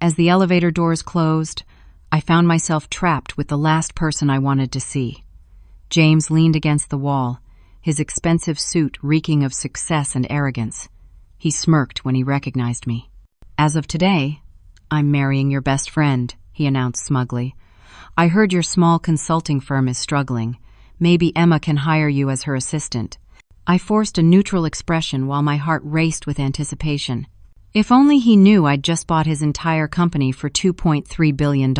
As the elevator doors closed, I found myself trapped with the last person I wanted to see. James leaned against the wall, his expensive suit reeking of success and arrogance. He smirked when he recognized me. "As of today, I'm marrying your best friend," he announced smugly. "I heard your small consulting firm is struggling. Maybe Emma can hire you as her assistant." I forced a neutral expression while my heart raced with anticipation. If only he knew I'd just bought his entire company for $2.3 billion.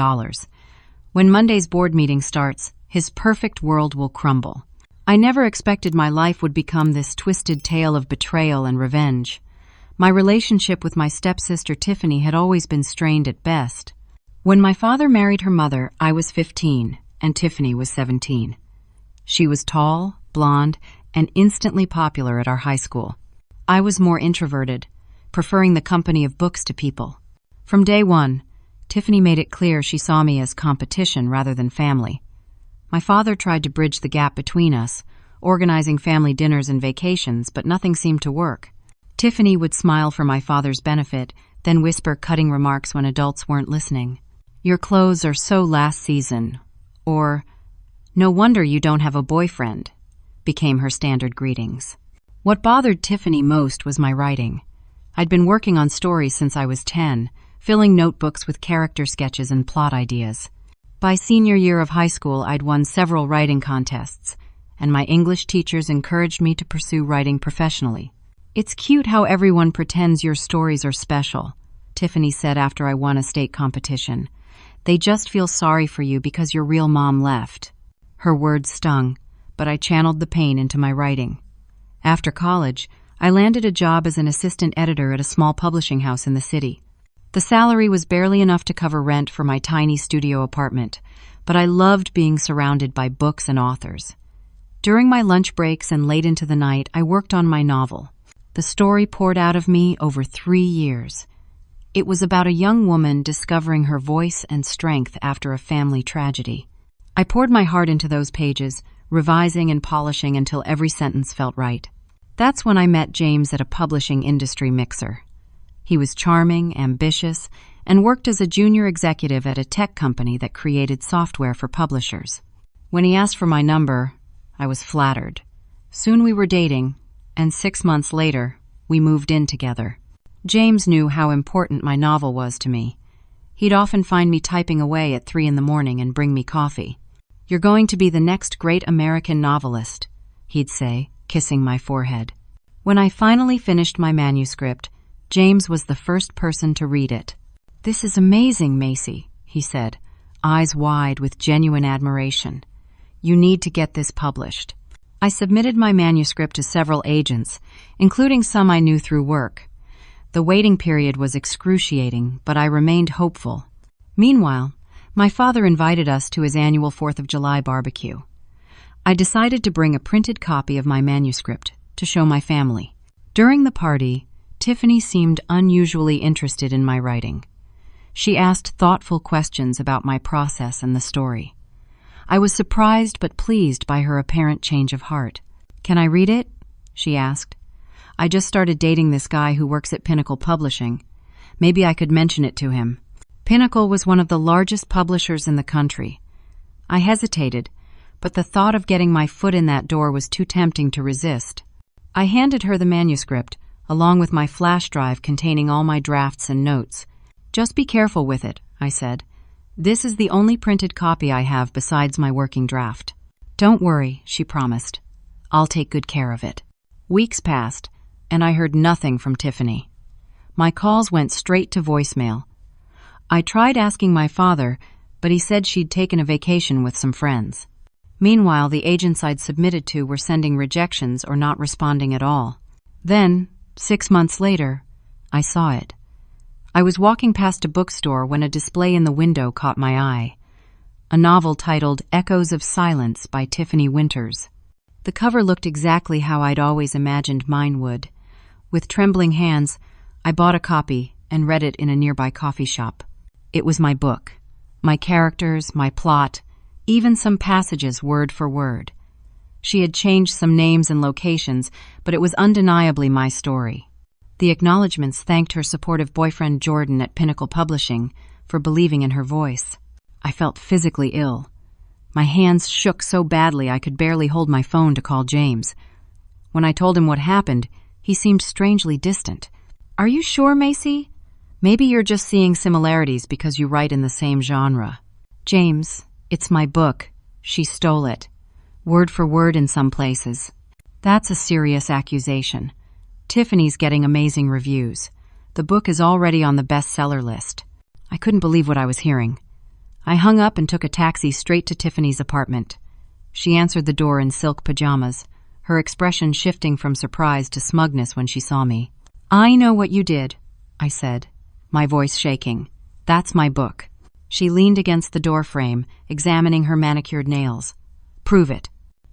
When Monday's board meeting starts, his perfect world will crumble. I never expected my life would become this twisted tale of betrayal and revenge. My relationship with my stepsister Tiffany had always been strained at best. When my father married her mother, I was 15, and Tiffany was 17. She was tall, blonde, and instantly popular at our high school. I was more introverted, preferring the company of books to people. From day one, Tiffany made it clear she saw me as competition rather than family. My father tried to bridge the gap between us, organizing family dinners and vacations, but nothing seemed to work. Tiffany would smile for my father's benefit, then whisper cutting remarks when adults weren't listening. "Your clothes are so last season," or "No wonder you don't have a boyfriend," became her standard greetings. What bothered Tiffany most was my writing. I'd been working on stories since I was 10, filling notebooks with character sketches and plot ideas. By senior year of high school, I'd won several writing contests, and my English teachers encouraged me to pursue writing professionally. "It's cute how everyone pretends your stories are special," Tiffany said after I won a state competition. "They just feel sorry for you because your real mom left." Her words stung, but I channeled the pain into my writing. After college, I landed a job as an assistant editor at a small publishing house in the city. The salary was barely enough to cover rent for my tiny studio apartment, but I loved being surrounded by books and authors. During my lunch breaks and late into the night, I worked on my novel. The story poured out of me over 3 years. It was about a young woman discovering her voice and strength after a family tragedy. I poured my heart into those pages, revising and polishing until every sentence felt right. That's when I met James at a publishing industry mixer. He was charming, ambitious, and worked as a junior executive at a tech company that created software for publishers. When he asked for my number, I was flattered. Soon we were dating, and 6 months later, we moved in together. James knew how important my novel was to me. He'd often find me typing away at 3 in the morning and bring me coffee. "You're going to be the next great American novelist," he'd say, kissing my forehead. When I finally finished my manuscript, James was the first person to read it. "This is amazing, Macy," he said, eyes wide with genuine admiration. "You need to get this published." I submitted my manuscript to several agents, including some I knew through work. The waiting period was excruciating, but I remained hopeful. Meanwhile, my father invited us to his annual 4th of July barbecue. I decided to bring a printed copy of my manuscript to show my family. During the party, Tiffany seemed unusually interested in my writing. She asked thoughtful questions about my process and the story. I was surprised but pleased by her apparent change of heart. "Can I read it?" she asked. "I just started dating this guy who works at Pinnacle Publishing. Maybe I could mention it to him." Pinnacle was one of the largest publishers in the country. I hesitated, but the thought of getting my foot in that door was too tempting to resist. I handed her the manuscript, along with my flash drive containing all my drafts and notes. "Just be careful with it," I said. "This is the only printed copy I have besides my working draft." "Don't worry," she promised. "I'll take good care of it." Weeks passed, and I heard nothing from Tiffany. My calls went straight to voicemail. I tried asking my father, but he said she'd taken a vacation with some friends. Meanwhile, the agents I'd submitted to were sending rejections or not responding at all. Then, 6 months later, I saw it. I was walking past a bookstore when a display in the window caught my eye. A novel titled Echoes of Silence by Tiffany Winters. The cover looked exactly how I'd always imagined mine would. With trembling hands, I bought a copy and read it in a nearby coffee shop. It was my book. My characters, my plot, even some passages word for word. She had changed some names and locations, but it was undeniably my story. The acknowledgments thanked her supportive boyfriend Jordan at Pinnacle Publishing for believing in her voice. I felt physically ill. My hands shook so badly I could barely hold my phone to call James. When I told him what happened, he seemed strangely distant. "Are you sure, Macy? Maybe you're just seeing similarities because you write in the same genre." "James, it's my book. She stole it. Word for word in some places." "That's a serious accusation. Tiffany's getting amazing reviews. The book is already on the bestseller list." I couldn't believe what I was hearing. I hung up and took a taxi straight to Tiffany's apartment. She answered the door in silk pajamas, her expression shifting from surprise to smugness when she saw me. "I know what you did," I said, my voice shaking. "That's my book." She leaned against the doorframe, examining her manicured nails. "Prove it."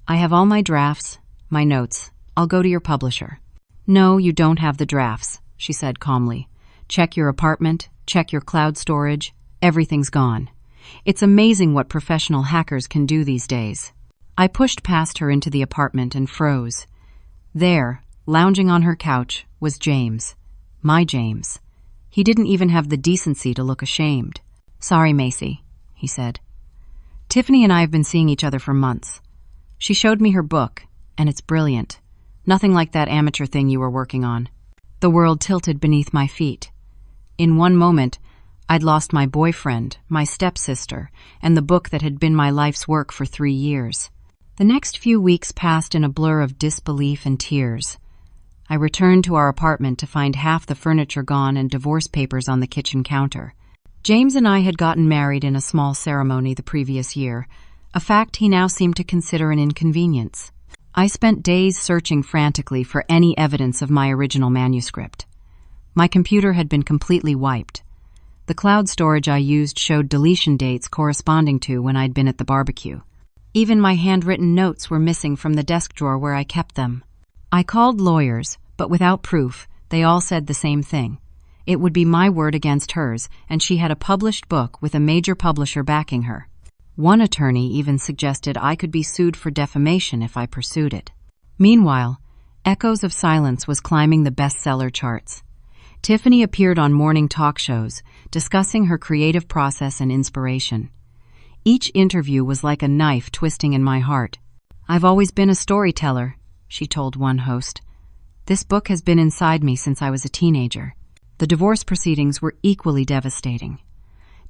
"I have all my drafts, my notes. I'll go to your publisher." "No, you don't have the drafts," she said calmly. "Check your apartment, check your cloud storage. Everything's gone. It's amazing what professional hackers can do these days." I pushed past her into the apartment and froze. There, lounging on her couch, was James. My James. He didn't even have the decency to look ashamed. "Sorry, Macy," he said. "Tiffany and I have been seeing each other for months. She showed me her book, and it's brilliant. Nothing like that amateur thing you were working on." The world tilted beneath my feet. In one moment, I'd lost my boyfriend, my stepsister, and the book that had been my life's work for 3 years. The next few weeks passed in a blur of disbelief and tears. I returned to our apartment to find half the furniture gone and divorce papers on the kitchen counter. James and I had gotten married in a small ceremony the previous year, a fact he now seemed to consider an inconvenience. I spent days searching frantically for any evidence of my original manuscript. My computer had been completely wiped. The cloud storage I used showed deletion dates corresponding to when I'd been at the barbecue. Even my handwritten notes were missing from the desk drawer where I kept them. I called lawyers, but without proof, they all said the same thing. It would be my word against hers, and she had a published book with a major publisher backing her. One attorney even suggested I could be sued for defamation if I pursued it. Meanwhile, Echoes of Silence was climbing the bestseller charts. Tiffany appeared on morning talk shows, discussing her creative process and inspiration. Each interview was like a knife twisting in my heart. "I've always been a storyteller," she told one host. "This book has been inside me since I was a teenager." The divorce proceedings were equally devastating.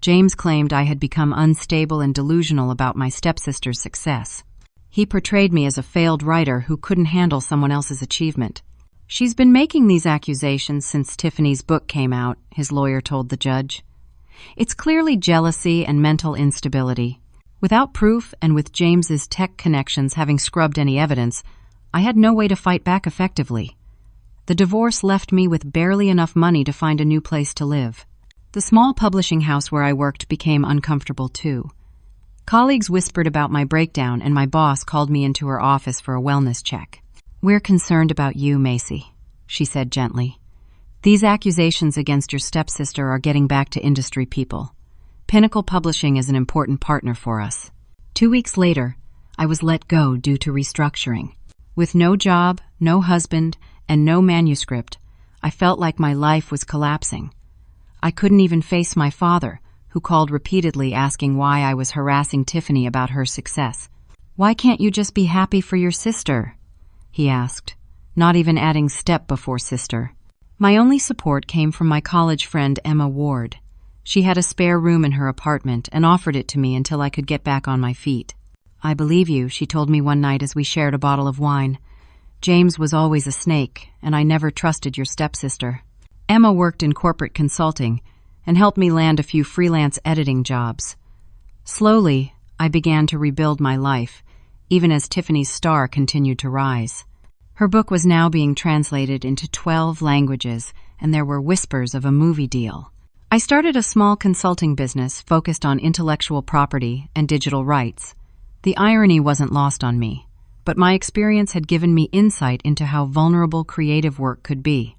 James claimed I had become unstable and delusional about my stepsister's success. He portrayed me as a failed writer who couldn't handle someone else's achievement. "She's been making these accusations since Tiffany's book came out," his lawyer told the judge. "It's clearly jealousy and mental instability." Without proof and with James's tech connections having scrubbed any evidence, I had no way to fight back effectively. The divorce left me with barely enough money to find a new place to live. The small publishing house where I worked became uncomfortable too. Colleagues whispered about my breakdown, and my boss called me into her office for a wellness check. "We're concerned about you, Macy," she said gently. "These accusations against your stepsister are getting back to industry people. Pinnacle Publishing is an important partner for us." 2 weeks later, I was let go due to restructuring. With no job, no husband, and no manuscript, I felt like my life was collapsing. I couldn't even face my father, who called repeatedly asking why I was harassing Tiffany about her success. "Why can't you just be happy for your sister?" he asked, not even adding step before sister. My only support came from my college friend Emma Ward. She had a spare room in her apartment and offered it to me until I could get back on my feet. "I believe you," she told me one night as we shared a bottle of wine. "James was always a snake, and I never trusted your stepsister." Emma worked in corporate consulting and helped me land a few freelance editing jobs. Slowly, I began to rebuild my life, even as Tiffany's star continued to rise. Her book was now being translated into 12 languages, and there were whispers of a movie deal. I started a small consulting business focused on intellectual property and digital rights. The irony wasn't lost on me, but my experience had given me insight into how vulnerable creative work could be.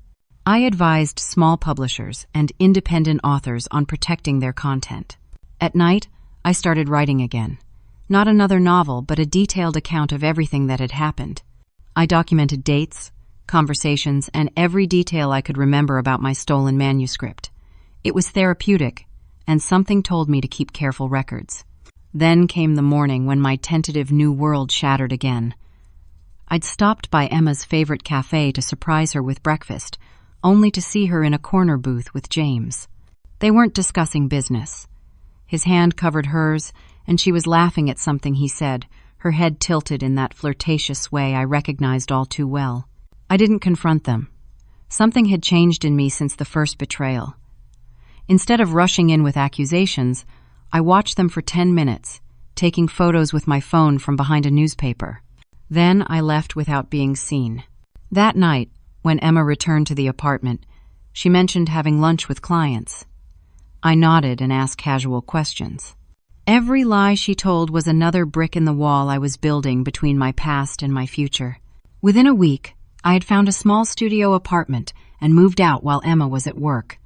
I advised small publishers and independent authors on protecting their content. At night, I started writing again. Not another novel, but a detailed account of everything that had happened. I documented dates, conversations, and every detail I could remember about my stolen manuscript. It was therapeutic, and something told me to keep careful records. Then came the morning when my tentative new world shattered again. I'd stopped by Emma's favorite cafe to surprise her with breakfast, only to see her in a corner booth with James. They weren't discussing business. His hand covered hers, and she was laughing at something he said, her head tilted in that flirtatious way I recognized all too well. I didn't confront them. Something had changed in me since the first betrayal. Instead of rushing in with accusations, I watched them for 10 minutes, taking photos with my phone from behind a newspaper. Then I left without being seen. That night, when Emma returned to the apartment, she mentioned having lunch with clients. I nodded and asked casual questions. Every lie she told was another brick in the wall I was building between my past and my future. Within a week, I had found a small studio apartment and moved out while Emma was at work.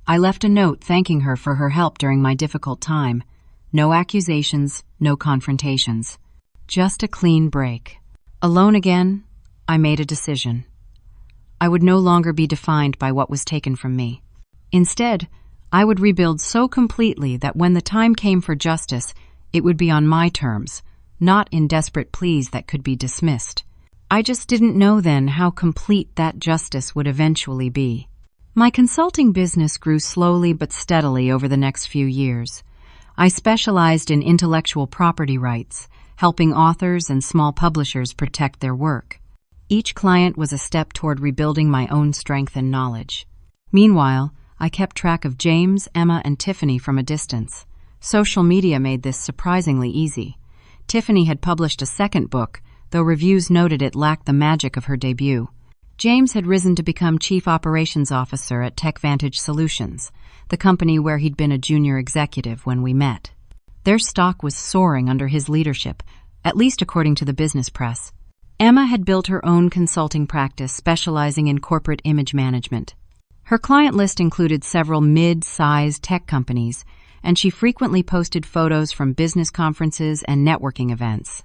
I left a note thanking her for her help during my difficult time. No accusations, no confrontations. Just a clean break. Alone again, I made a decision. I would no longer be defined by what was taken from me. Instead, I would rebuild so completely that when the time came for justice, it would be on my terms, not in desperate pleas that could be dismissed. I just didn't know then how complete that justice would eventually be. My consulting business grew slowly but steadily over the next few years. I specialized in intellectual property rights, helping authors and small publishers protect their work. Each client was a step toward rebuilding my own strength and knowledge. Meanwhile, I kept track of James, Emma, and Tiffany from a distance. Social media made this surprisingly easy. Tiffany had published a second book, though reviews noted it lacked the magic of her debut. James had risen to become Chief Operations Officer at TechVantage Solutions, the company where he'd been a junior executive when we met. Their stock was soaring under his leadership, at least according to the business press. Emma had built her own consulting practice specializing in corporate image management. Her client list included several mid-sized tech companies, and she frequently posted photos from business conferences and networking events.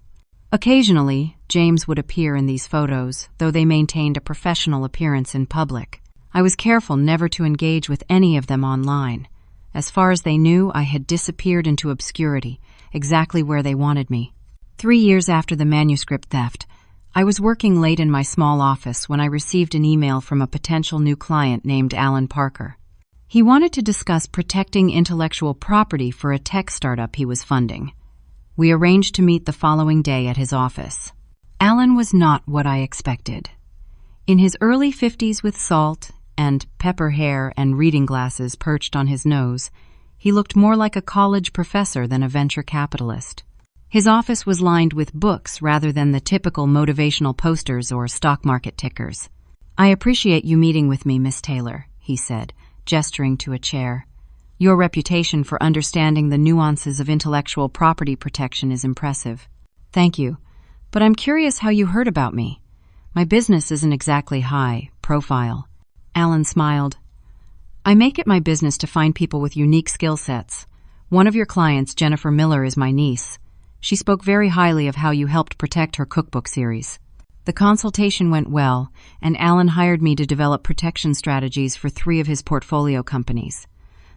Occasionally, James would appear in these photos, though they maintained a professional appearance in public. I was careful never to engage with any of them online. As far as they knew, I had disappeared into obscurity, exactly where they wanted me. 3 years after the manuscript theft, I was working late in my small office when I received an email from a potential new client named Alan Parker. He wanted to discuss protecting intellectual property for a tech startup he was funding. We arranged to meet the following day at his office. Alan was not what I expected. In his early 50s with salt and pepper hair and reading glasses perched on his nose, he looked more like a college professor than a venture capitalist. His office was lined with books rather than the typical motivational posters or stock market tickers. "I appreciate you meeting with me, Miss Taylor," he said, gesturing to a chair. "Your reputation for understanding the nuances of intellectual property protection is impressive." "Thank you, but I'm curious how you heard about me. My business isn't exactly high profile." Alan smiled. "I make it my business to find people with unique skill sets. One of your clients, Jennifer Miller, is my niece. She spoke very highly of how you helped protect her cookbook series." The consultation went well, and Alan hired me to develop protection strategies for 3 of his portfolio companies.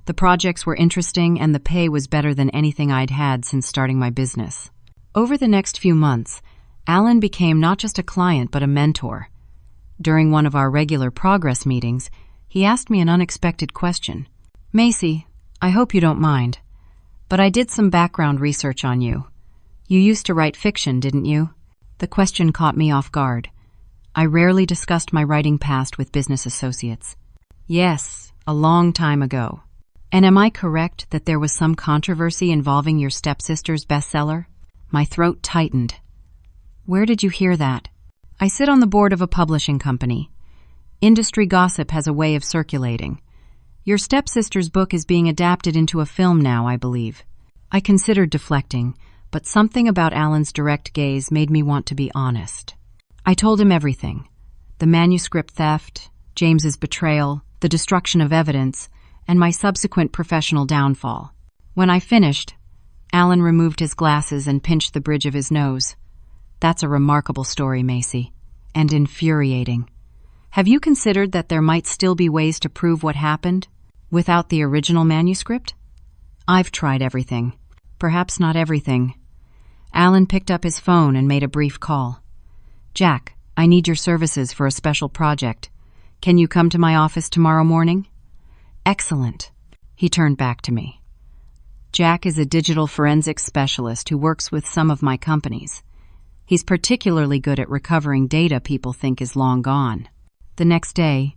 The projects were interesting, and the pay was better than anything I'd had since starting my business. Over the next few months, Alan became not just a client but a mentor. During one of our regular progress meetings, he asked me an unexpected question. "Macy, I hope you don't mind, but I did some background research on you. You used to write fiction, didn't you?" The question caught me off guard. I rarely discussed my writing past with business associates. "Yes, a long time ago." "And am I correct that there was some controversy involving your stepsister's bestseller?" My throat tightened. "Where did you hear that?" "I sit on the board of a publishing company. Industry gossip has a way of circulating. Your stepsister's book is being adapted into a film now, I believe." I considered deflecting, but something about Alan's direct gaze made me want to be honest. I told him everything. The manuscript theft, James's betrayal, the destruction of evidence, and my subsequent professional downfall. When I finished, Alan removed his glasses and pinched the bridge of his nose. "That's a remarkable story, Macy, and infuriating. Have you considered that there might still be ways to prove what happened without the original manuscript? I've tried everything. Perhaps not everything. Alan picked up his phone and made a brief call. Jack, I need your services for a special project. Can you come to my office tomorrow morning? Excellent. He turned back to me. Jack is a digital forensics specialist who works with some of my companies. He's particularly good at recovering data people think is long gone. The next day,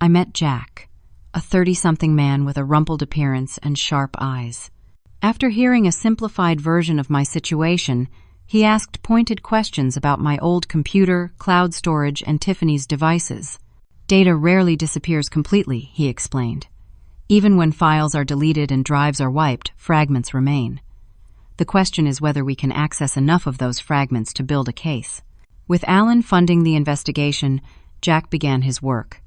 I met Jack, a 30-something man with a rumpled appearance and sharp eyes. After hearing a simplified version of my situation, he asked pointed questions about my old computer, cloud storage, and Tiffany's devices. Data rarely disappears completely, he explained. Even when files are deleted and drives are wiped, fragments remain. The question is whether we can access enough of those fragments to build a case. With Alan funding the investigation, Jack began his work.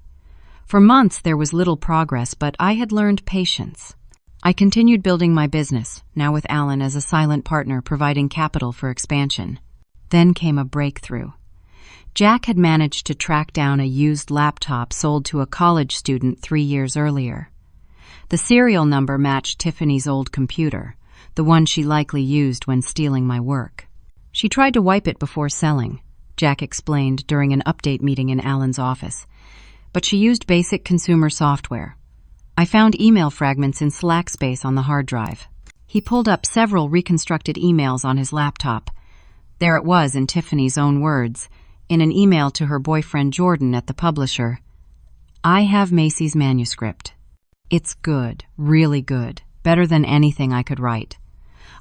For months there was little progress, but I had learned patience. I continued building my business, now with Alan as a silent partner providing capital for expansion. Then came a breakthrough. Jack had managed to track down a used laptop sold to a college student 3 years earlier. The serial number matched Tiffany's old computer, the one she likely used when stealing my work. She tried to wipe it before selling, Jack explained during an update meeting in Alan's office. But she used basic consumer software. I found email fragments in Slack space on the hard drive. He pulled up several reconstructed emails on his laptop. There it was in Tiffany's own words, in an email to her boyfriend Jordan at the publisher. I have Macy's manuscript. It's good, really good, better than anything I could write.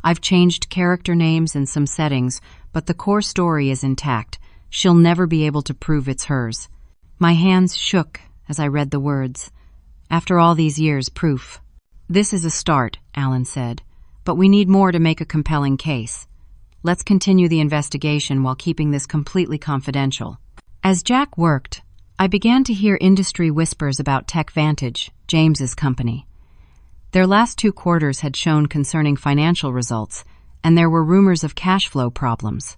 I've changed character names and some settings, but the core story is intact. She'll never be able to prove it's hers. My hands shook as I read the words. After all these years, proof. This is a start, Alan said, but we need more to make a compelling case. Let's continue the investigation while keeping this completely confidential. As Jack worked, I began to hear industry whispers about TechVantage, James's company. Their last 2 quarters had shown concerning financial results, and there were rumors of cash flow problems.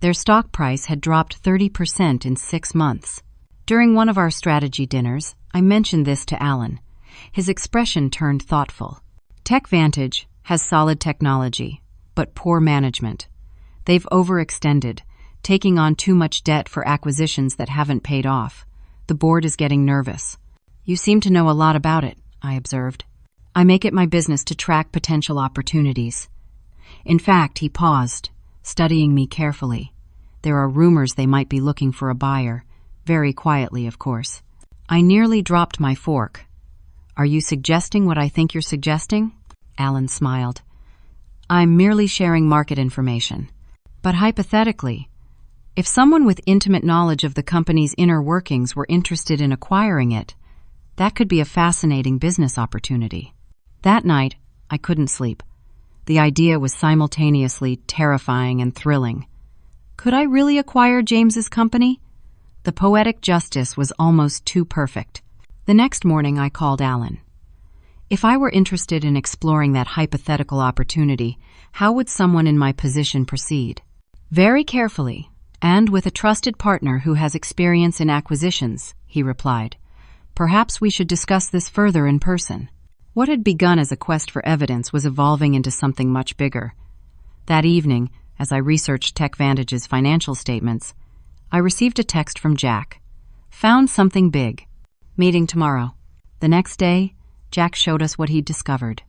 Their stock price had dropped 30% in 6 months. During one of our strategy dinners, I mentioned this to Alan. His expression turned thoughtful. TechVantage has solid technology, but poor management. They've overextended, taking on too much debt for acquisitions that haven't paid off. The board is getting nervous. You seem to know a lot about it, I observed. I make it my business to track potential opportunities. In fact, he paused, studying me carefully. There are rumors they might be looking for a buyer. Very quietly, of course. I nearly dropped my fork. Are you suggesting what I think you're suggesting? Alan smiled. I'm merely sharing market information. But hypothetically, if someone with intimate knowledge of the company's inner workings were interested in acquiring it, that could be a fascinating business opportunity. That night, I couldn't sleep. The idea was simultaneously terrifying and thrilling. Could I really acquire James's company? The poetic justice was almost too perfect. The next morning, I called Alan. If I were interested in exploring that hypothetical opportunity, how would someone in my position proceed? Very carefully, and with a trusted partner who has experience in acquisitions, he replied. Perhaps we should discuss this further in person. What had begun as a quest for evidence was evolving into something much bigger. That evening, as I researched TechVantage's financial statements, I received a text from Jack. Found something big. Meeting tomorrow. The next day, Jack showed us what he'd discovered.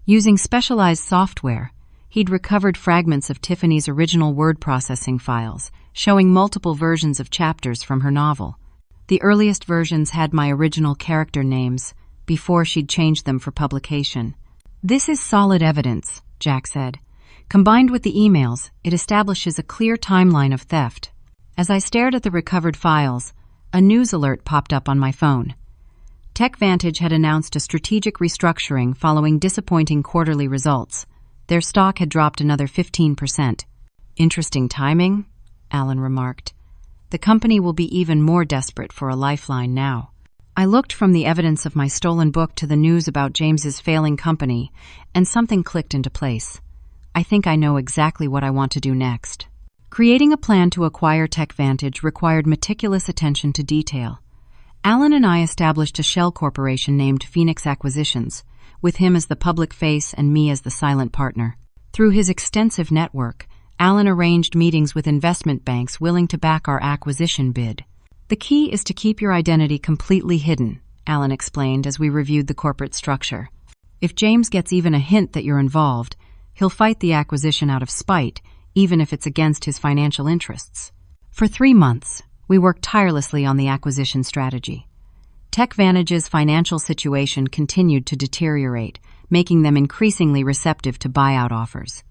Using specialized software, he'd recovered fragments of Tiffany's original word processing files, showing multiple versions of chapters from her novel. The earliest versions had my original character names, before she'd changed them for publication. This is solid evidence, Jack said. Combined with the emails, it establishes a clear timeline of theft. As I stared at the recovered files, a news alert popped up on my phone. TechVantage had announced a strategic restructuring following disappointing quarterly results. Their stock had dropped another 15%. Interesting timing, Alan remarked. The company will be even more desperate for a lifeline now. I looked from the evidence of my stolen book to the news about James's failing company, and something clicked into place. I think I know exactly what I want to do next. Creating a plan to acquire TechVantage required meticulous attention to detail. Alan and I established a shell corporation named Phoenix Acquisitions, with him as the public face and me as the silent partner. Through his extensive network, Alan arranged meetings with investment banks willing to back our acquisition bid. The key is to keep your identity completely hidden, Alan explained as we reviewed the corporate structure. If James gets even a hint that you're involved, he'll fight the acquisition out of spite, even if it's against his financial interests. For 3 months, we worked tirelessly on the acquisition strategy. TechVantage's financial situation continued to deteriorate, making them increasingly receptive to buyout offers.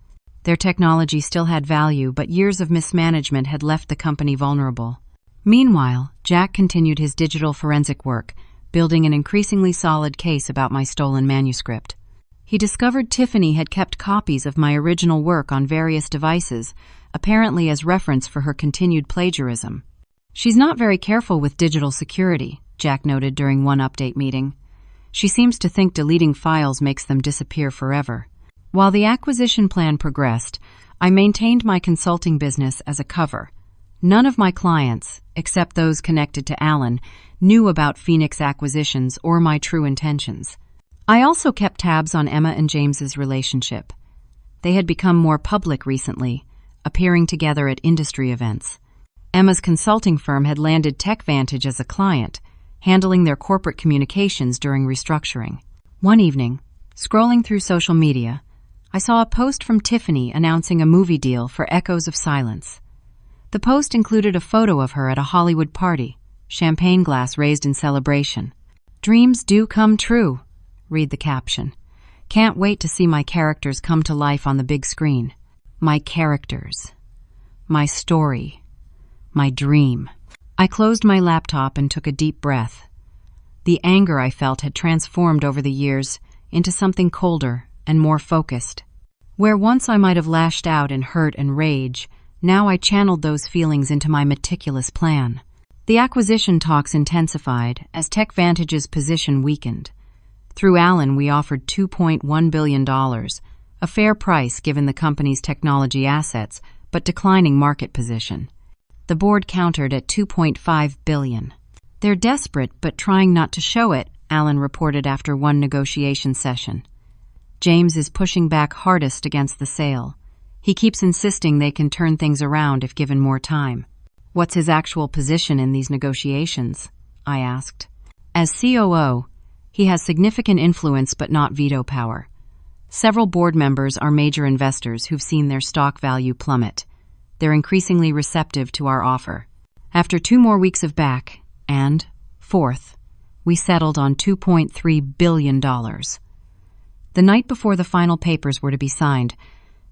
Their technology still had value, but years of mismanagement had left the company vulnerable. Meanwhile, Jack continued his digital forensic work, building an increasingly solid case about my stolen manuscript. He discovered Tiffany had kept copies of my original work on various devices, apparently as reference for her continued plagiarism. "She's not very careful with digital security," Jack noted during one update meeting. "She seems to think deleting files makes them disappear forever." While the acquisition plan progressed, I maintained my consulting business as a cover. None of my clients, except those connected to Alan, knew about Phoenix Acquisitions or my true intentions. I also kept tabs on Emma and James's relationship. They had become more public recently, appearing together at industry events. Emma's consulting firm had landed TechVantage as a client, handling their corporate communications during restructuring. One evening, scrolling through social media, I saw a post from Tiffany announcing a movie deal for Echoes of Silence. The post included a photo of her at a Hollywood party, champagne glass raised in celebration. "Dreams do come true," read the caption. "Can't wait to see my characters come to life on the big screen." My characters. My story. My dream. I closed my laptop and took a deep breath. The anger I felt had transformed over the years into something colder and more focused. Where once I might have lashed out in hurt and rage, now I channeled those feelings into my meticulous plan. The acquisition talks intensified as TechVantage's position weakened. Through Alan, we offered $2.1 billion, a fair price given the company's technology assets, but declining market position. The board countered at $2.5 billion. "They're desperate, but trying not to show it," Alan reported after one negotiation session. "James is pushing back hardest against the sale. He keeps insisting they can turn things around if given more time." "What's his actual position in these negotiations?" I asked. "As COO, he has significant influence but not veto power. Several board members are major investors who've seen their stock value plummet. They're increasingly receptive to our offer. After 2 more weeks of back and forth, we settled on $2.3 billion. The night before the final papers were to be signed,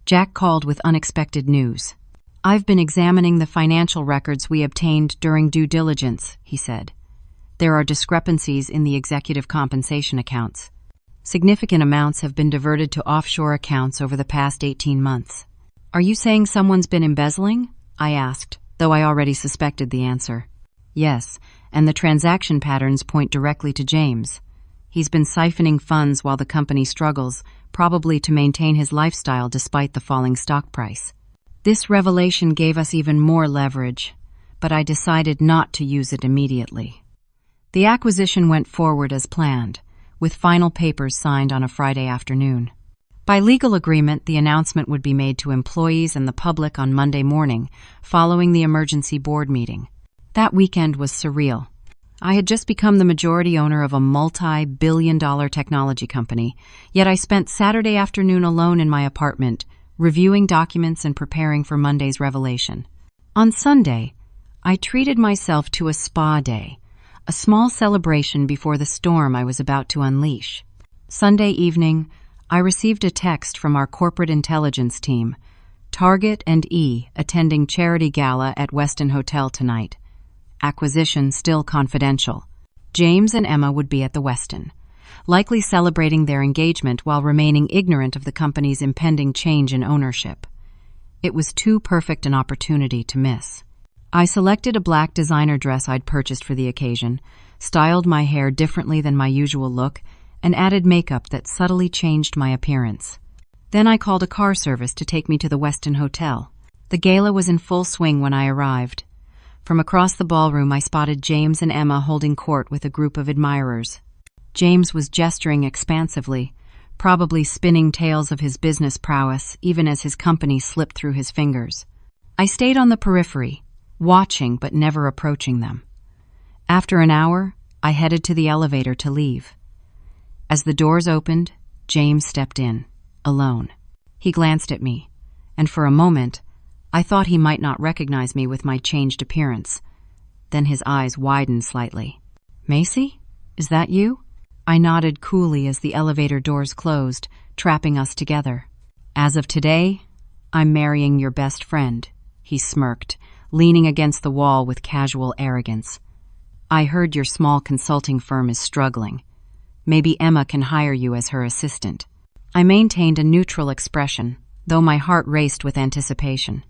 Jack called with unexpected news. "I've been examining the financial records we obtained during due diligence," he said. "There are discrepancies in the executive compensation accounts. Significant amounts have been diverted to offshore accounts over the past 18 months. "Are you saying someone's been embezzling?" I asked, though I already suspected the answer. "Yes, and the transaction patterns point directly to James. He's been siphoning funds while the company struggles, probably to maintain his lifestyle despite the falling stock price." This revelation gave us even more leverage, but I decided not to use it immediately. The acquisition went forward as planned, with final papers signed on a Friday afternoon. By legal agreement, the announcement would be made to employees and the public on Monday morning, following the emergency board meeting. That weekend was surreal. I had just become the majority owner of a multi-billion-dollar technology company, yet I spent Saturday afternoon alone in my apartment, reviewing documents and preparing for Monday's revelation. On Sunday, I treated myself to a spa day, a small celebration before the storm I was about to unleash. Sunday evening, I received a text from our corporate intelligence team. Target and E attending charity gala at Westin Hotel tonight. Acquisition still confidential. James and Emma would be at the Westin, likely celebrating their engagement while remaining ignorant of the company's impending change in ownership. It was too perfect an opportunity to miss. I selected a black designer dress I'd purchased for the occasion, styled my hair differently than my usual look, and added makeup that subtly changed my appearance. Then I called a car service to take me to the Westin Hotel. The gala was in full swing when I arrived. From across the ballroom, I spotted James and Emma holding court with a group of admirers. James was gesturing expansively, probably spinning tales of his business prowess, even as his company slipped through his fingers. I stayed on the periphery, watching but never approaching them. After an hour, I headed to the elevator to leave. As the doors opened, James stepped in, alone. He glanced at me, and for a moment, I thought he might not recognize me with my changed appearance. Then his eyes widened slightly. "Macy? Is that you?" I nodded coolly as the elevator doors closed, trapping us together. "As of today, I'm marrying your best friend," he smirked, leaning against the wall with casual arrogance. "I heard your small consulting firm is struggling. Maybe Emma can hire you as her assistant." I maintained a neutral expression, though my heart raced with anticipation.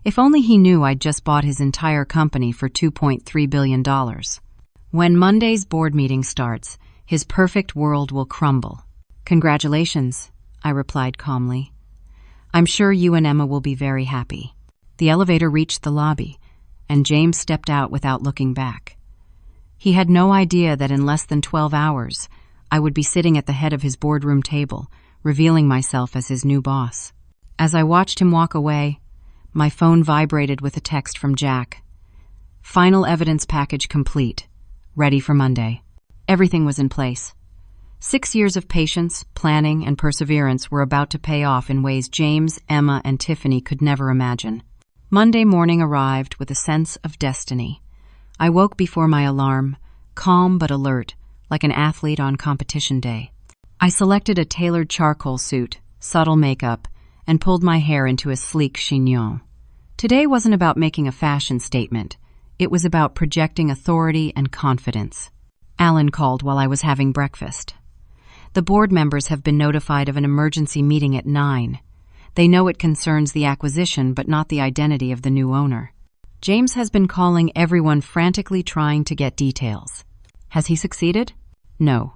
If only he knew I'd just bought his entire company for $2.3 billion. When Monday's board meeting starts, his perfect world will crumble. "Congratulations," I replied calmly. "I'm sure you and Emma will be very happy." The elevator reached the lobby, and James stepped out without looking back. He had no idea that in less than 12 hours, I would be sitting at the head of his boardroom table, revealing myself as his new boss. As I watched him walk away, my phone vibrated with a text from Jack. "Final evidence package complete. Ready for Monday." Everything was in place. 6 years of patience, planning, and perseverance were about to pay off in ways James, Emma, and Tiffany could never imagine. Monday morning arrived with a sense of destiny. I woke before my alarm, calm but alert, like an athlete on competition day. I selected a tailored charcoal suit, subtle makeup, and pulled my hair into a sleek chignon. Today wasn't about making a fashion statement. It was about projecting authority and confidence. Alan called while I was having breakfast. "The board members have been notified of an emergency meeting at 9. They know it concerns the acquisition but not the identity of the new owner. James has been calling everyone, frantically trying to get details." "Has he succeeded?" "No.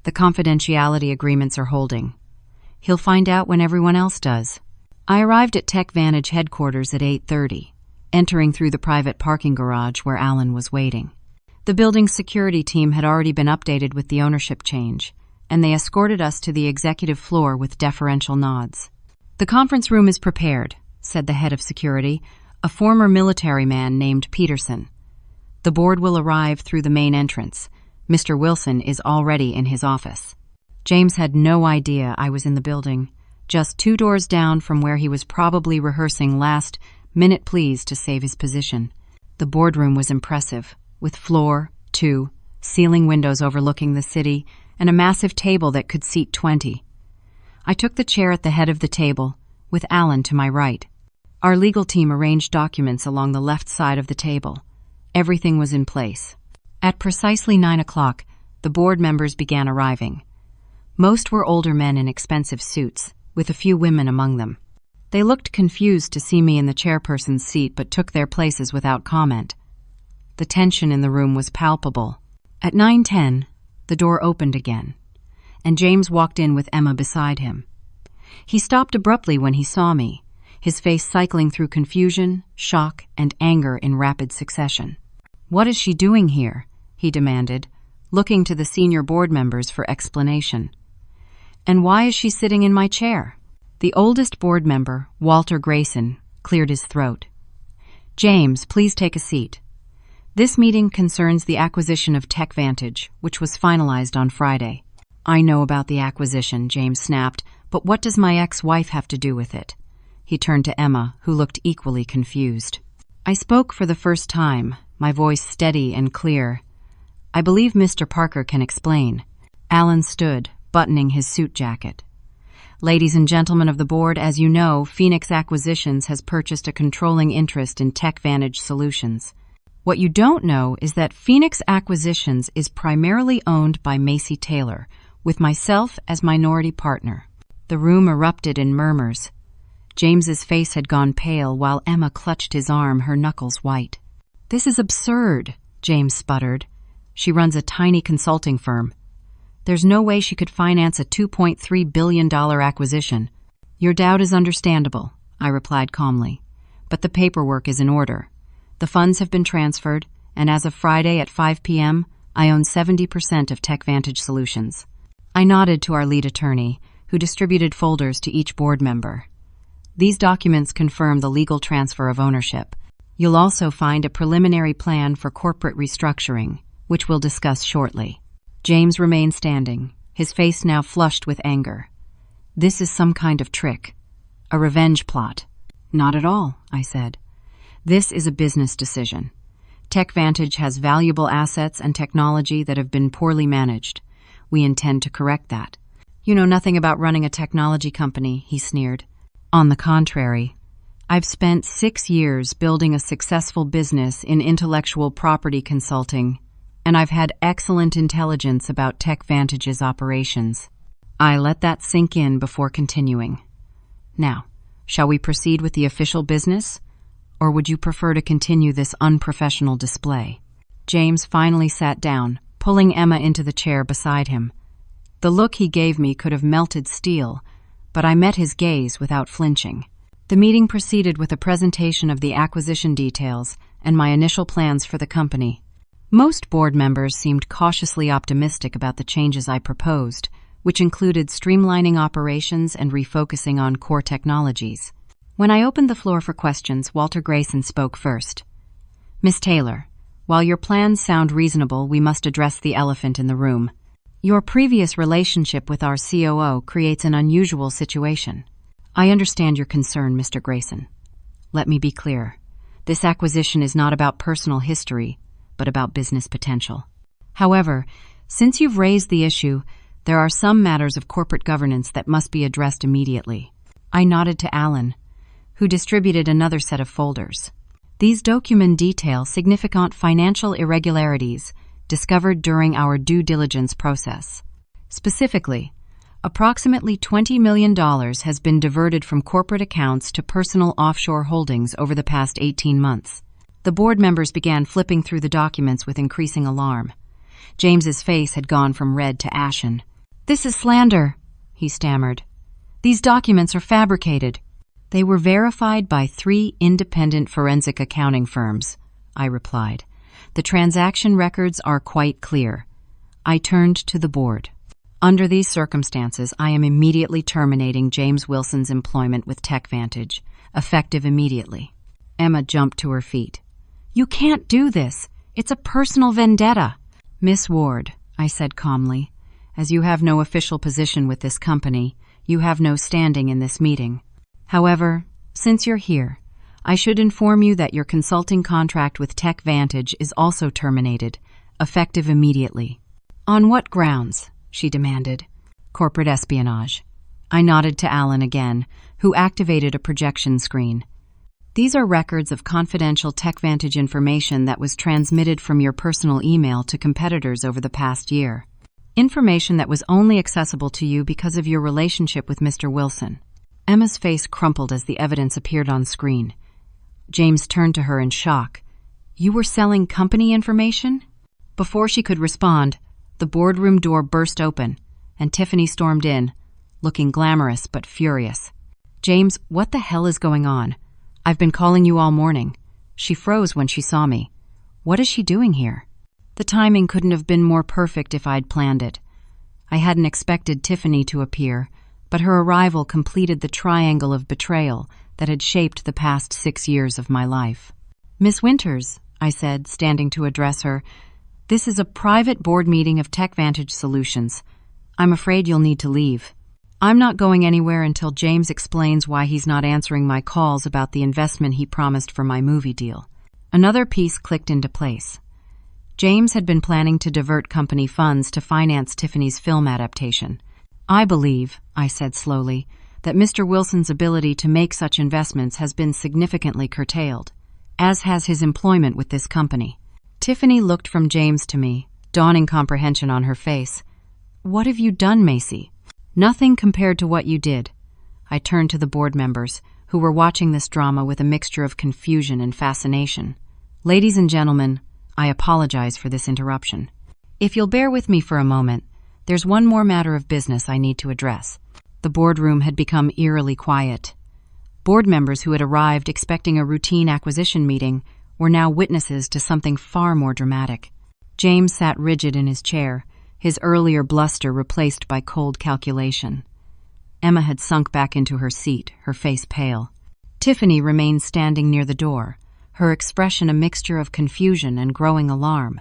The confidentiality agreements are holding. He'll find out when everyone else does." I arrived at TechVantage headquarters at 8:30, entering through the private parking garage where Alan was waiting. The building's security team had already been updated with the ownership change, and they escorted us to the executive floor with deferential nods. "The conference room is prepared," said the head of security, a former military man named Peterson. "The board will arrive through the main entrance. Mr. Wilson is already in his office." James had no idea I was in the building, just 2 doors down from where he was probably rehearsing last-minute pleas to save his position. The boardroom was impressive, with floor, 2, ceiling windows overlooking the city, and a massive table that could seat 20. I took the chair at the head of the table, with Alan to my right. Our legal team arranged documents along the left side of the table. Everything was in place. At precisely 9 o'clock, the board members began arriving. Most were older men in expensive suits, with a few women among them. They looked confused to see me in the chairperson's seat but took their places without comment. The tension in the room was palpable. At 9:10, the door opened again, and James walked in with Emma beside him. He stopped abruptly when he saw me, his face cycling through confusion, shock, and anger in rapid succession. "What is she doing here?" he demanded, looking to the senior board members for explanation. "And why is she sitting in my chair?" The oldest board member, Walter Grayson, cleared his throat. "James, please take a seat. This meeting concerns the acquisition of TechVantage, which was finalized on Friday." "I know about the acquisition," James snapped, "but what does my ex-wife have to do with it?" He turned to Emma, who looked equally confused. I spoke for the first time, my voice steady and clear. "I believe Mr. Parker can explain." Alan stood, buttoning his suit jacket. "Ladies and gentlemen of the board, as you know, Phoenix Acquisitions has purchased a controlling interest in TechVantage Solutions. What you don't know is that Phoenix Acquisitions is primarily owned by Macy Taylor, with myself as minority partner." The room erupted in murmurs. James's face had gone pale while Emma clutched his arm, her knuckles white. "This is absurd," James sputtered. "She runs a tiny consulting firm. There's no way she could finance a $2.3 billion acquisition." "Your doubt is understandable," I replied calmly, "but the paperwork is in order. The funds have been transferred, and as of Friday at 5 p.m., I own 70% of TechVantage Solutions. I nodded to our lead attorney, who distributed folders to each board member. These documents confirm the legal transfer of ownership. You'll also find a preliminary plan for corporate restructuring, which we'll discuss shortly. James remained standing, his face now flushed with anger. This is some kind of trick. A revenge plot. Not at all, I said. This is a business decision. TechVantage has valuable assets and technology that have been poorly managed. We intend to correct that. You know nothing about running a technology company, he sneered. On the contrary, I've spent 6 years building a successful business in intellectual property consulting, and I've had excellent intelligence about TechVantage's operations. I let that sink in before continuing. Now, shall we proceed with the official business, or would you prefer to continue this unprofessional display? James finally sat down, pulling Emma into the chair beside him. The look he gave me could have melted steel, but I met his gaze without flinching. The meeting proceeded with a presentation of the acquisition details and my initial plans for the company. Most board members seemed cautiously optimistic about the changes I proposed, which included streamlining operations and refocusing on core technologies. When I opened the floor for questions, Walter Grayson spoke first. Miss Taylor, while your plans sound reasonable, we must address the elephant in the room. Your previous relationship with our COO creates an unusual situation. I understand your concern, Mr. Grayson. Let me be clear. This acquisition is not about personal history, but about business potential. However, since you've raised the issue, there are some matters of corporate governance that must be addressed immediately. I nodded to Alan, who distributed another set of folders. These documents detail significant financial irregularities discovered during our due diligence process. Specifically, approximately $20 million has been diverted from corporate accounts to personal offshore holdings over the past 18 months. The board members began flipping through the documents with increasing alarm. James's face had gone from red to ashen. "This is slander," he stammered. "These documents are fabricated." "They were verified by 3 independent forensic accounting firms," I replied. "The transaction records are quite clear." I turned to the board. "Under these circumstances, I am immediately terminating James Wilson's employment with TechVantage, effective immediately." Emma jumped to her feet. "You can't do this. It's a personal vendetta." "Miss Ward," I said calmly, "as you have no official position with this company, you have no standing in this meeting. However, since you're here, I should inform you that your consulting contract with TechVantage is also terminated, effective immediately." "On what grounds?" she demanded. "Corporate espionage." I nodded to Alan again, who activated a projection screen. "These are records of confidential TechVantage information that was transmitted from your personal email to competitors over the past year. Information that was only accessible to you because of your relationship with Mr. Wilson." Emma's face crumpled as the evidence appeared on screen. James turned to her in shock. "You were selling company information?" Before she could respond, the boardroom door burst open, and Tiffany stormed in, looking glamorous but furious. "James, what the hell is going on? I've been calling you all morning." She froze when she saw me. "What is she doing here?" The timing couldn't have been more perfect if I'd planned it. I hadn't expected Tiffany to appear, but her arrival completed the triangle of betrayal that had shaped the past 6 years of my life. "Miss Winters," I said, standing to address her, "this is a private board meeting of TechVantage Solutions. I'm afraid you'll need to leave." "I'm not going anywhere until James explains why he's not answering my calls about the investment he promised for my movie deal." Another piece clicked into place. James had been planning to divert company funds to finance Tiffany's film adaptation. "I believe," I said slowly, "that Mr. Wilson's ability to make such investments has been significantly curtailed, as has his employment with this company." Tiffany looked from James to me, dawning comprehension on her face. "What have you done, Macy?" "Nothing compared to what you did." I turned to the board members, who were watching this drama with a mixture of confusion and fascination. "Ladies and gentlemen, I apologize for this interruption. If you'll bear with me for a moment, there's one more matter of business I need to address." The boardroom had become eerily quiet. Board members who had arrived expecting a routine acquisition meeting were now witnesses to something far more dramatic. James sat rigid in his chair, his earlier bluster replaced by cold calculation. Emma had sunk back into her seat, her face pale. Tiffany remained standing near the door, her expression a mixture of confusion and growing alarm.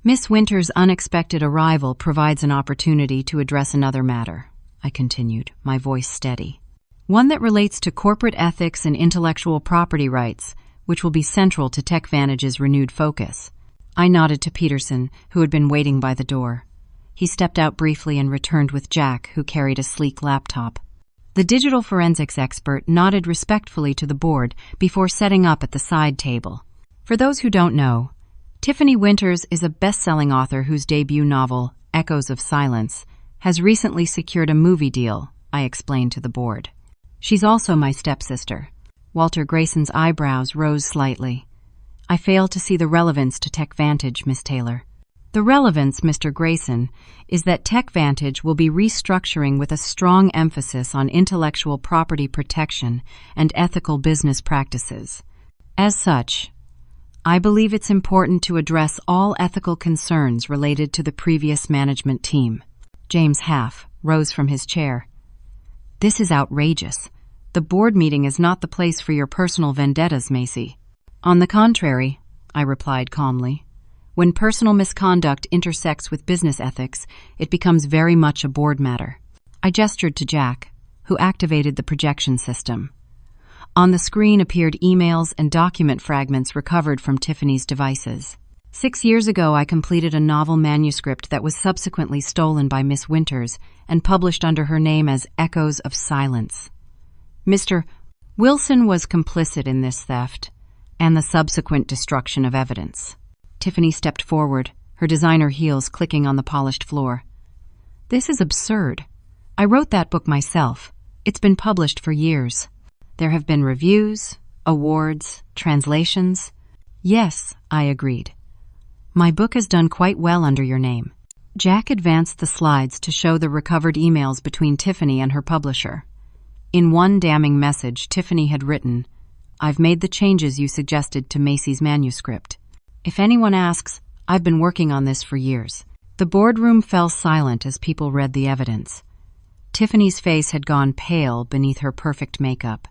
Miss Winter's unexpected arrival provides an opportunity to address another matter, I continued, my voice steady. One that relates to corporate ethics and intellectual property rights, which will be central to TechVantage's renewed focus. I nodded to Peterson, who had been waiting by the door. He stepped out briefly and returned with Jack, who carried a sleek laptop. The digital forensics expert nodded respectfully to the board before setting up at the side table. For those who don't know, Tiffany Winters is a best-selling author whose debut novel, Echoes of Silence, has recently secured a movie deal, I explained to the board. She's also my stepsister. Walter Grayson's eyebrows rose slightly. I fail to see the relevance to TechVantage, Miss Taylor. The relevance, Mr. Grayson, is that TechVantage will be restructuring with a strong emphasis on intellectual property protection and ethical business practices. As such, I believe it's important to address all ethical concerns related to the previous management team. James Half rose from his chair. This is outrageous. The board meeting is not the place for your personal vendettas, Macy. On the contrary, I replied calmly. When personal misconduct intersects with business ethics, it becomes very much a board matter. I gestured to Jack, who activated the projection system. On the screen appeared emails and document fragments recovered from Tiffany's devices. 6 years ago, I completed a novel manuscript that was subsequently stolen by Miss Winters and published under her name as Echoes of Silence. Mr. Wilson was complicit in this theft and the subsequent destruction of evidence. Tiffany stepped forward, her designer heels clicking on the polished floor. This is absurd. I wrote that book myself. It's been published for years. There have been reviews, awards, translations. Yes, I agreed. My book has done quite well under your name. Jack advanced the slides to show the recovered emails between Tiffany and her publisher. In one damning message, Tiffany had written, "I've made the changes you suggested to Macy's manuscript. If anyone asks, I've been working on this for years." The boardroom fell silent as people read the evidence. Tiffany's face had gone pale beneath her perfect makeup.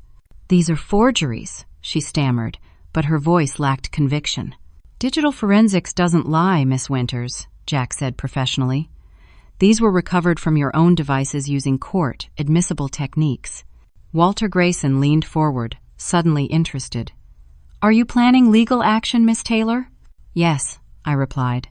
"These are forgeries," she stammered, but her voice lacked conviction. "Digital forensics doesn't lie, Miss Winters," Jack said professionally. "These were recovered from your own devices using admissible techniques." Walter Grayson leaned forward, suddenly interested. "Are you planning legal action, Miss Taylor?" "Yes," I replied.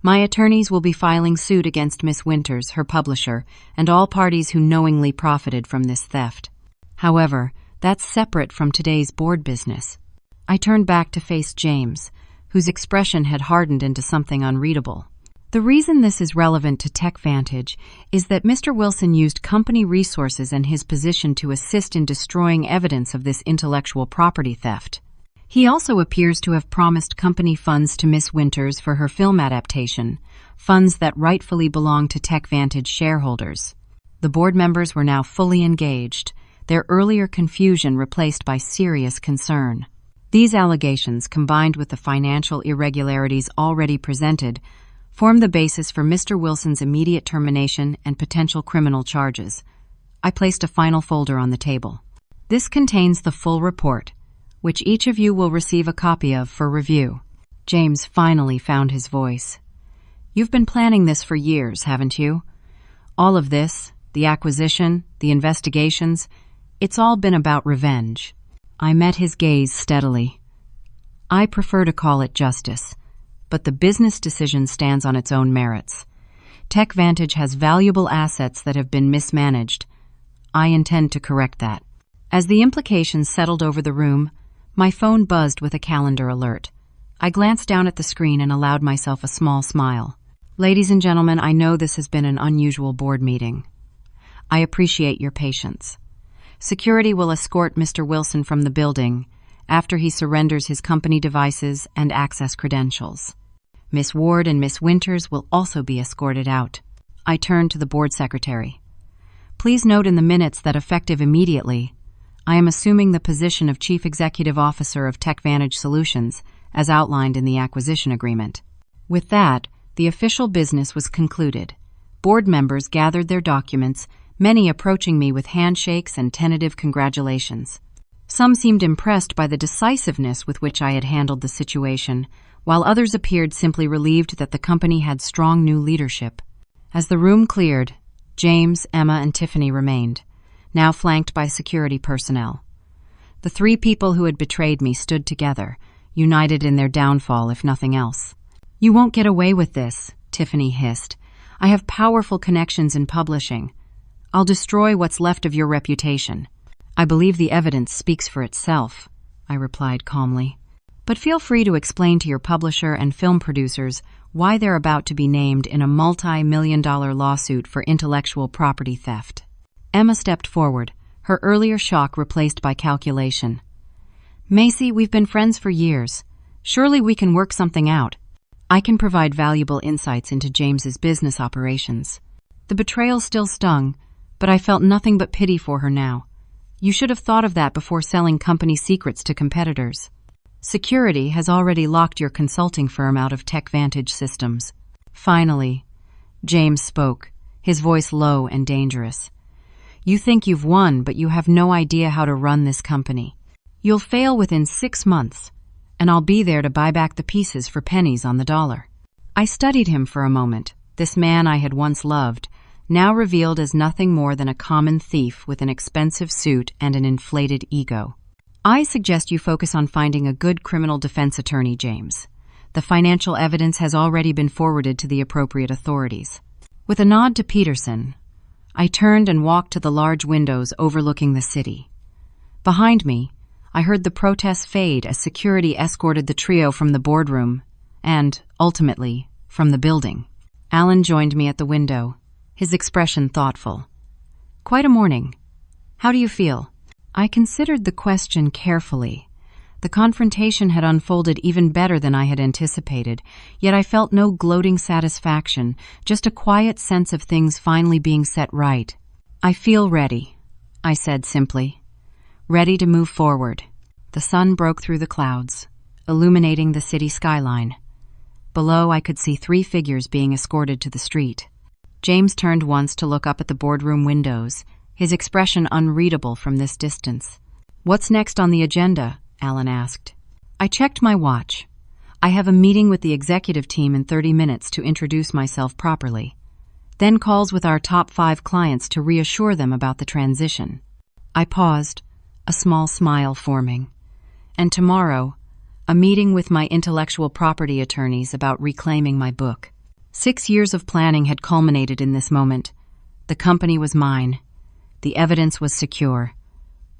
"My attorneys will be filing suit against Miss Winters, her publisher, and all parties who knowingly profited from this theft. However, that's separate from today's board business." I turned back to face James, whose expression had hardened into something unreadable. The reason this is relevant to TechVantage is that Mr. Wilson used company resources and his position to assist in destroying evidence of this intellectual property theft. He also appears to have promised company funds to Miss Winters for her film adaptation, funds that rightfully belong to TechVantage shareholders. The board members were now fully engaged, their earlier confusion replaced by serious concern. These allegations, combined with the financial irregularities already presented, form the basis for Mr. Wilson's immediate termination and potential criminal charges. I placed a final folder on the table. This contains the full report, which each of you will receive a copy of for review. James finally found his voice. "You've been planning this for years, haven't you? All of this, the acquisition, the investigations, it's all been about revenge." I met his gaze steadily. "I prefer to call it justice, but the business decision stands on its own merits. TechVantage has valuable assets that have been mismanaged. I intend to correct that." As the implications settled over the room, my phone buzzed with a calendar alert. I glanced down at the screen and allowed myself a small smile. "Ladies and gentlemen, I know this has been an unusual board meeting. I appreciate your patience. Security will escort Mr. Wilson from the building after he surrenders his company devices and access credentials. Miss Ward and Miss Winters will also be escorted out." I turned to the board secretary. "Please note in the minutes that effective immediately, I am assuming the position of Chief Executive Officer of TechVantage Solutions as outlined in the acquisition agreement. With that, the official business was concluded. Board members gathered their documents, many approaching me with handshakes and tentative congratulations. Some seemed impressed by the decisiveness with which I had handled the situation, while others appeared simply relieved that the company had strong new leadership. As the room cleared, James, Emma, and Tiffany remained, now flanked by security personnel. The three people who had betrayed me stood together, united in their downfall if nothing else. "You won't get away with this," Tiffany hissed. "I have powerful connections in publishing. I'll destroy what's left of your reputation." "I believe the evidence speaks for itself," I replied calmly. "But feel free to explain to your publisher and film producers why they're about to be named in a multi-million-dollar lawsuit for intellectual property theft." Emma stepped forward, her earlier shock replaced by calculation. "Macy, we've been friends for years. Surely we can work something out. I can provide valuable insights into James's business operations." The betrayal still stung, but I felt nothing but pity for her now. You should have thought of that before selling company secrets to competitors. Security has already locked your consulting firm out of TechVantage systems. Finally, James spoke, his voice low and dangerous. "You think you've won, but you have no idea how to run this company. You'll fail within 6 months, and I'll be there to buy back the pieces for pennies on the dollar." I studied him for a moment, this man I had once loved, now revealed as nothing more than a common thief with an expensive suit and an inflated ego. "I suggest you focus on finding a good criminal defense attorney, James. The financial evidence has already been forwarded to the appropriate authorities." With a nod to Peterson, I turned and walked to the large windows overlooking the city. Behind me, I heard the protests fade as security escorted the trio from the boardroom and, ultimately, from the building. Alan joined me at the window, his expression thoughtful. "Quite a morning. How do you feel?" I considered the question carefully. The confrontation had unfolded even better than I had anticipated, yet I felt no gloating satisfaction, just a quiet sense of things finally being set right. "I feel ready," I said simply. "Ready to move forward." The sun broke through the clouds, illuminating the city skyline. Below, I could see 3 figures being escorted to the street. James turned once to look up at the boardroom windows, his expression unreadable from this distance. "What's next on the agenda?" Alan asked. I checked my watch. I have a meeting with the executive team in 30 minutes to introduce myself properly. Then calls with our top 5 clients to reassure them about the transition. I paused, a small smile forming. And tomorrow, a meeting with my intellectual property attorneys about reclaiming my book. 6 years of planning had culminated in this moment. The company was mine. The evidence was secure.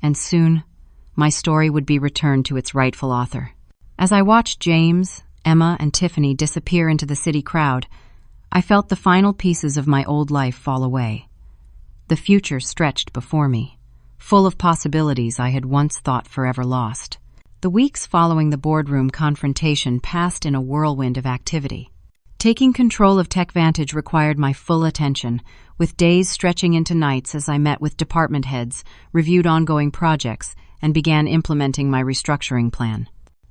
And soon, my story would be returned to its rightful author. As I watched James, Emma, and Tiffany disappear into the city crowd, I felt the final pieces of my old life fall away. The future stretched before me, full of possibilities I had once thought forever lost. The weeks following the boardroom confrontation passed in a whirlwind of activity. Taking control of TechVantage required my full attention, with days stretching into nights as I met with department heads, reviewed ongoing projects, and began implementing my restructuring plan.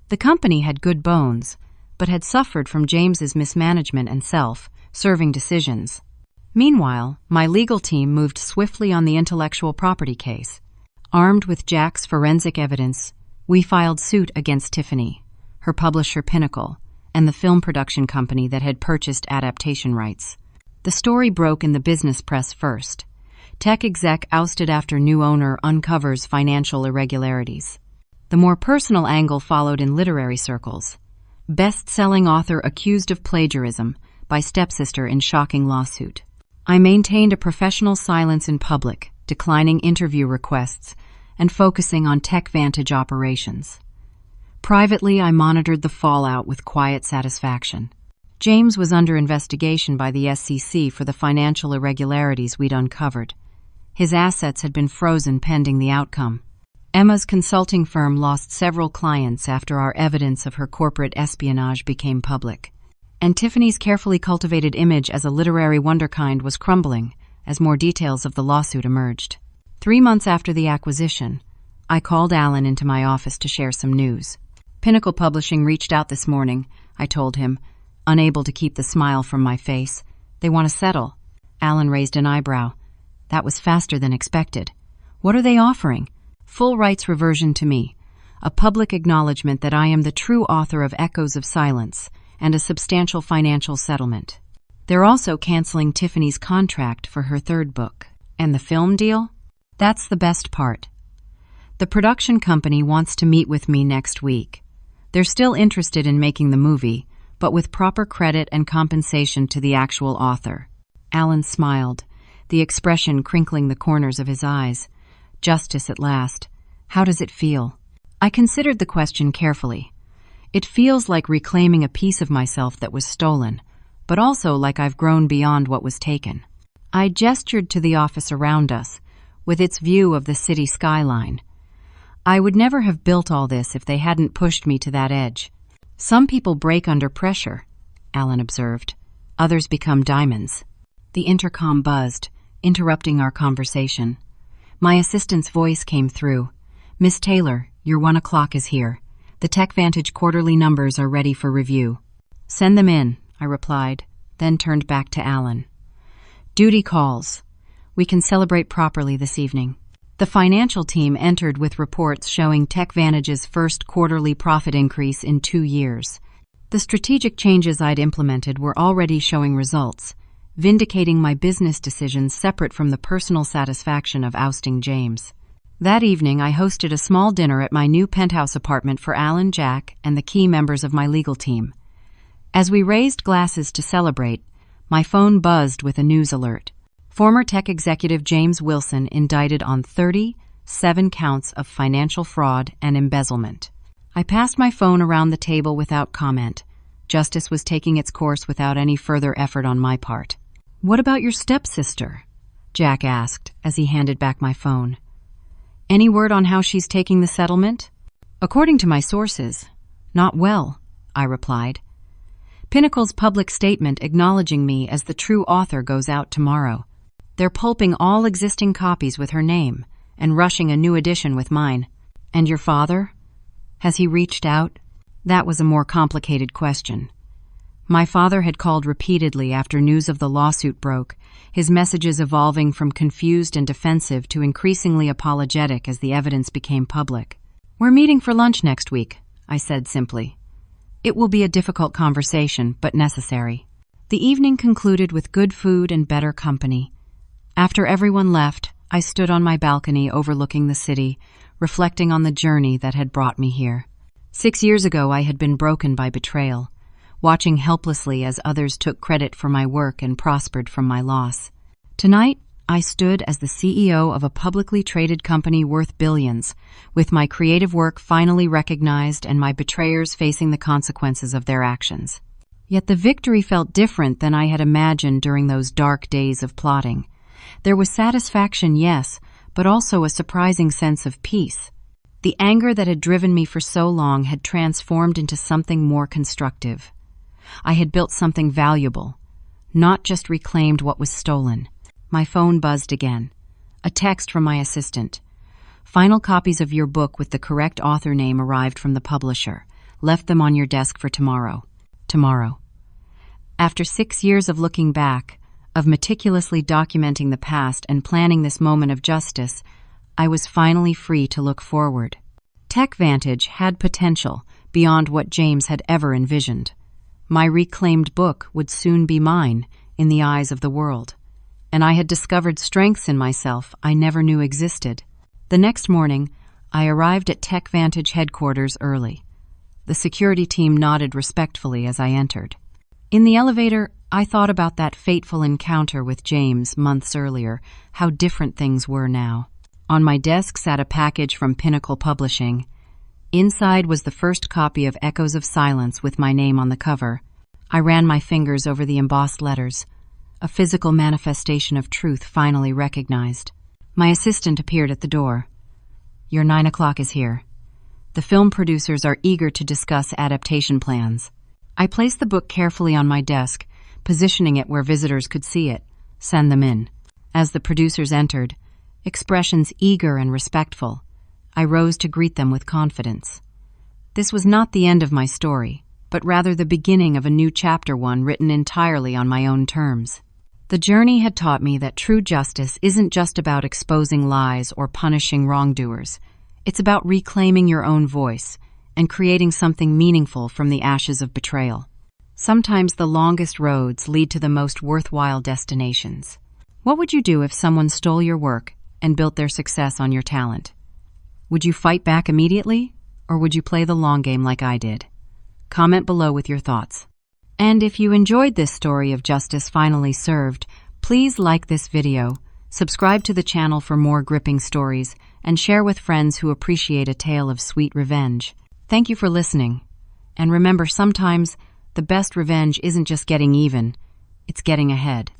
The company had good bones, but had suffered from James's mismanagement and self-serving decisions. Meanwhile, my legal team moved swiftly on the intellectual property case. Armed with Jack's forensic evidence, we filed suit against Tiffany, her publisher Pinnacle, and the film production company that had purchased adaptation rights. The story broke in the business press first. Tech exec ousted after new owner uncovers financial irregularities. The more personal angle followed in literary circles. Best-selling author accused of plagiarism by Stepsister in shocking lawsuit. I maintained a professional silence in public, declining interview requests, and focusing on TechVantage operations. Privately, I monitored the fallout with quiet satisfaction. James was under investigation by the SEC for the financial irregularities we'd uncovered. His assets had been frozen pending the outcome. Emma's consulting firm lost several clients after our evidence of her corporate espionage became public. And Tiffany's carefully cultivated image as a literary wonderkind was crumbling as more details of the lawsuit emerged. 3 months after the acquisition, I called Alan into my office to share some news. Pinnacle Publishing reached out this morning, I told him, unable to keep the smile from my face. They want to settle. Alan raised an eyebrow. That was faster than expected. What are they offering? Full rights reversion to me, a public acknowledgement that I am the true author of Echoes of Silence, and a substantial financial settlement. They're also canceling Tiffany's contract for her third book. And the film deal? That's the best part. The production company wants to meet with me next week. They're still interested in making the movie, but with proper credit and compensation to the actual author. Alan smiled, the expression crinkling the corners of his eyes. Justice at last. How does it feel? I considered the question carefully. It feels like reclaiming a piece of myself that was stolen, but also like I've grown beyond what was taken. I gestured to the office around us, with its view of the city skyline. I would never have built all this if they hadn't pushed me to that edge. Some people break under pressure, Alan observed. Others become diamonds. The intercom buzzed, interrupting our conversation. My assistant's voice came through. Miss Taylor, your 1 o'clock is here. The TechVantage quarterly numbers are ready for review. Send them in, I replied, then turned back to Alan. Duty calls. We can celebrate properly this evening. The financial team entered with reports showing TechVantage's first quarterly profit increase in 2 years. The strategic changes I'd implemented were already showing results, vindicating my business decisions separate from the personal satisfaction of ousting James. That evening, I hosted a small dinner at my new penthouse apartment for Alan, Jack, and the key members of my legal team. As we raised glasses to celebrate, my phone buzzed with a news alert. Former tech executive James Wilson indicted on 37 counts of financial fraud and embezzlement. I passed my phone around the table without comment. Justice was taking its course without any further effort on my part. What about your stepsister? Jack asked as he handed back my phone. Any word on how she's taking the settlement? According to my sources, not well, I replied. Pinnacle's public statement acknowledging me as the true author goes out tomorrow. They're pulping all existing copies with her name and rushing a new edition with mine. And your father? Has he reached out? That was a more complicated question. My father had called repeatedly after news of the lawsuit broke, his messages evolving from confused and defensive to increasingly apologetic as the evidence became public. We're meeting for lunch next week, I said simply. It will be a difficult conversation, but necessary. The evening concluded with good food and better company. After everyone left, I stood on my balcony overlooking the city, reflecting on the journey that had brought me here. 6 years ago, I had been broken by betrayal, watching helplessly as others took credit for my work and prospered from my loss. Tonight, I stood as the CEO of a publicly traded company worth billions, with my creative work finally recognized and my betrayers facing the consequences of their actions. Yet the victory felt different than I had imagined during those dark days of plotting. There was satisfaction, yes, but also a surprising sense of peace. The anger that had driven me for so long had transformed into something more constructive. I had built something valuable, not just reclaimed what was stolen. My phone buzzed again. A text from my assistant. Final copies of your book with the correct author name arrived from the publisher. Left them on your desk for tomorrow. Tomorrow. After 6 years of looking back, of meticulously documenting the past and planning this moment of justice, I was finally free to look forward. TechVantage had potential beyond what James had ever envisioned. My reclaimed book would soon be mine in the eyes of the world, and I had discovered strengths in myself I never knew existed. The next morning, I arrived at TechVantage headquarters early. The security team nodded respectfully as I entered. In the elevator, I thought about that fateful encounter with James months earlier, how different things were now. On my desk sat a package from Pinnacle Publishing. Inside was the first copy of Echoes of Silence with my name on the cover. I ran my fingers over the embossed letters, a physical manifestation of truth finally recognized. My assistant appeared at the door. Your 9 o'clock is here. The film producers are eager to discuss adaptation plans. I placed the book carefully on my desk, positioning it where visitors could see it. Send them in. As the producers entered, expressions eager and respectful, I rose to greet them with confidence. This was not the end of my story, but rather the beginning of a new chapter, one written entirely on my own terms. The journey had taught me that true justice isn't just about exposing lies or punishing wrongdoers. It's about reclaiming your own voice and creating something meaningful from the ashes of betrayal. Sometimes the longest roads lead to the most worthwhile destinations. What would you do if someone stole your work and built their success on your talent? Would you fight back immediately, or would you play the long game like I did? Comment below with your thoughts. And if you enjoyed this story of justice finally served, please like this video, subscribe to the channel for more gripping stories, and share with friends who appreciate a tale of sweet revenge. Thank you for listening. And remember, sometimes the best revenge isn't just getting even, it's getting ahead.